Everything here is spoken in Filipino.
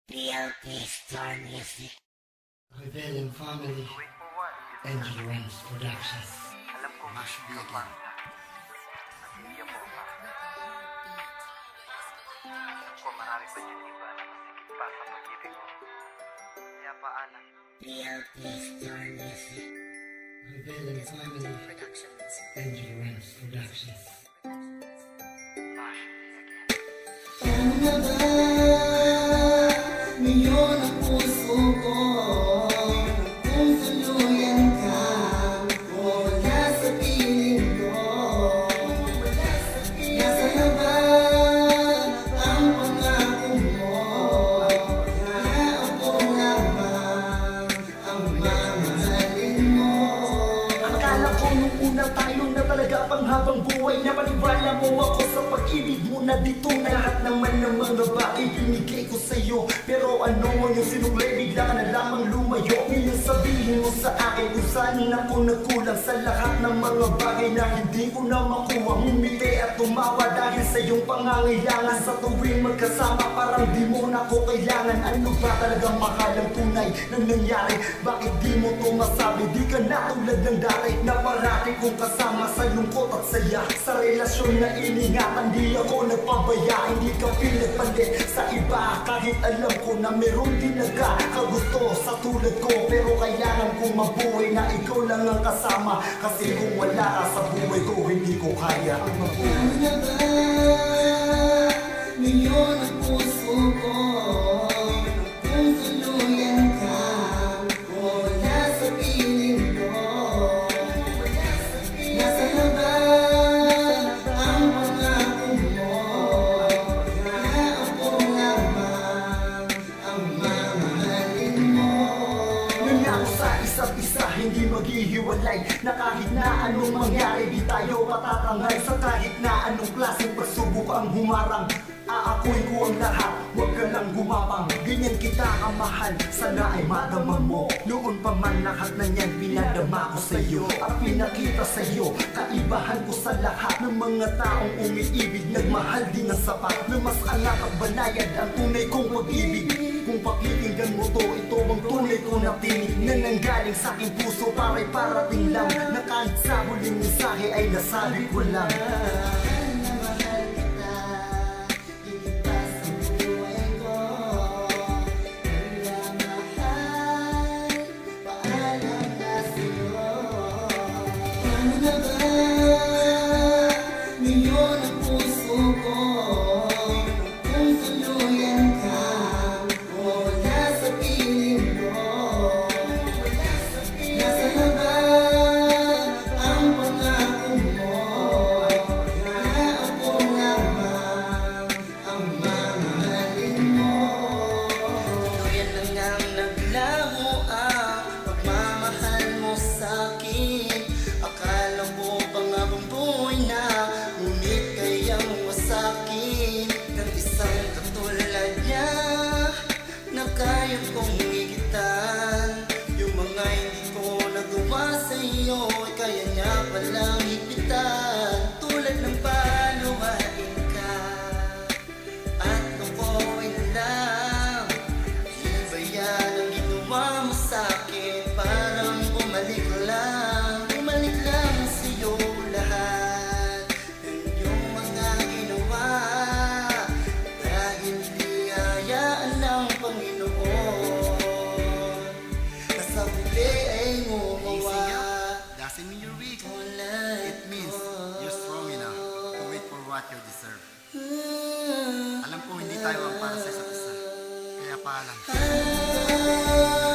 PLP Star Music. Rebellion Family, Angel Rams Productions. Alam ko Mash ka Beacon. ba? Nag-iiyak mo ba? Kung marami pa dyan iba na masigit pa sa pag-ibig mo. Kaya paalam. PLP Star Music. Rebellion Family, Productions. Angel Rams Productions. Mash again. Paano na ba ngayon ang puso ko? Kung tuluyan ka o wala sa piling ko, nasa na ba ang pangako mo? Na ako lamang ang mamahalin mo. Akala ko nung una tayo na talaga panghabang buhay, na paniwala mo ako sa pag-ibig mo na dito na lahat naman ng mga bagay binigay ko sa'yo. Pero ano ang iyong sinuklay, bigla ka na lamang lumayo. Ngayon sabihin mo sa akin kung saan ako nagkulang sa lahat ng mga bagay na hindi ko na makuha. Humiti at tumawa dahil sa iyong pangangailangan. Sa tuwing magkasama parang di mo na ako kailangan. Ano ba talagang mahal ang tunay na nangyari? Bakit di mo to masabi? Di ka na tulad ng dati na parati kong kasama sa lungkot at saya. Sa relasyon na iningatan, di ako nagpabaya. Hindi ka pinagpalit sa iba kahit alam ko na meron din nagkakagusto sa tulad ko. Pero kailangan kong mabuhay na ikaw lang ang kasama. Kasi kung wala ka sa buhay ko, hindi ko kaya ang mabuhay. Paano na ba ngayon ang puso ko? Kung tuluyan ka o wala sa piling ko, nasa na ba ang pangako mo? Na ako lamang ang mamahalin mo. Nangako sa isa't isa, hindi maghihiwalay. Na kahit na anong mangyari, di tayo matatangay. Sa kahit na anong klaseng pagsubok ang humarang, aakuin ko ang lahat, huwag ka lang gumapang. Ganyan kita kamahal, sana ay madama mo. Noon pa man lahat na yan pinadama ko sa'yo at pinakita sa'yo. Kaibahan ko sa lahat ng mga taong umiibig, nagmahal din ng sapat, na mas anak at banayad ang tunay kong pag-ibig. Kung pakikinggan mo to, ito ang tunay ko na tinig na nanggaling sa aking puso, para'y parating lang, na kahit sa huling mensahe ay nasabi ko lang. Mahal na mahal kita, higit pa sa buhay ko. Kaya mahal, paalam na sa'yo. Paano na ba ngayon ang puso ko? Kung tuluyan ka o wala sa piling ko, nasa na ba ang pangako mo? Na ako lamang ang mamahalin mo. Tuluyan lang ang naglaho ang pagmamahal mo sa'kin. Akala mo pangabang buhay na, ngunit kayang wasakin ng isang katulad niya na kaya kong higitan. Yung mga hindi ko nagawa sa'yo ay kaya niya palang higitan. Tulad ng paluhain ka at lukoy na lang. Di ba yan ang ginawa mo sa'kin? Parang bumalik lang sa'yo lahat ng iyong mga ginawa. Dahil di hayaan ng Panginoon na sa huli ay gumawa. Doesn't mean you're weak. Tulad It means you're strong enough to wait for what you deserve. Alam ko hindi tayo ang para sa isa't isa. Kaya paalam. Ah